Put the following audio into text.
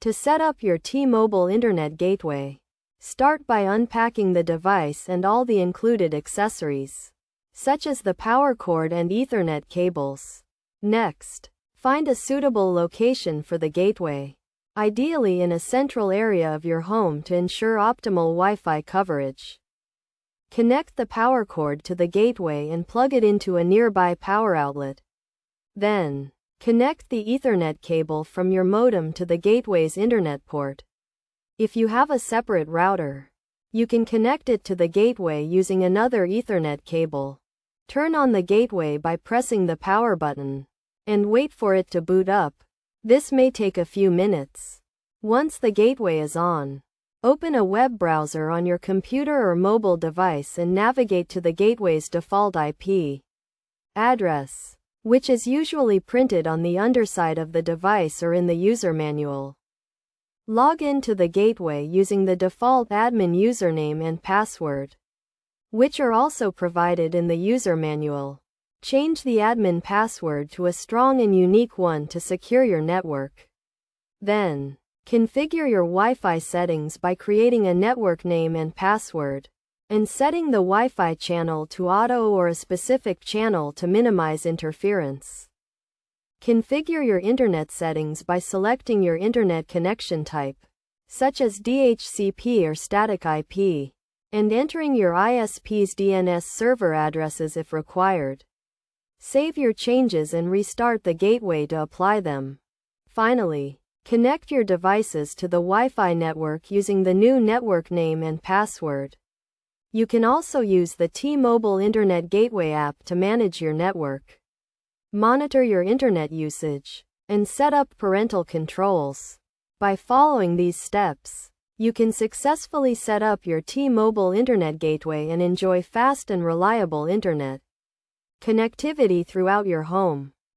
To set up your T-Mobile Internet gateway, start by unpacking the device and all the included accessories, such as the power cord and Ethernet cables. Next, find a suitable location for the gateway, ideally in a central area of your home to ensure optimal Wi-Fi coverage. Connect the power cord to the gateway and plug it into a nearby power outlet. Then, connect the Ethernet cable from your modem to the gateway's internet port. If you have a separate router, you can connect it to the gateway using another Ethernet cable. Turn on the gateway by pressing the power button, and wait for it to boot up. This may take a few minutes. Once the gateway is on, open a web browser on your computer or mobile device and navigate to the gateway's default IP address, which is usually printed on the underside of the device or in the user manual. Log in to the gateway using the default admin username and password, which are also provided in the user manual. Change the admin password to a strong and unique one to secure your network. Then, configure your Wi-Fi settings by creating a network name and password, and setting the Wi-Fi channel to auto or a specific channel to minimize interference. Configure your internet settings by selecting your internet connection type, such as DHCP or static IP, and entering your ISP's DNS server addresses if required. Save your changes and restart the gateway to apply them. Finally, connect your devices to the Wi-Fi network using the new network name and password. You can also use the T-Mobile Internet Gateway app to manage your network, monitor your internet usage, and set up parental controls. By following these steps, you can successfully set up your T-Mobile Internet Gateway and enjoy fast and reliable internet connectivity throughout your home.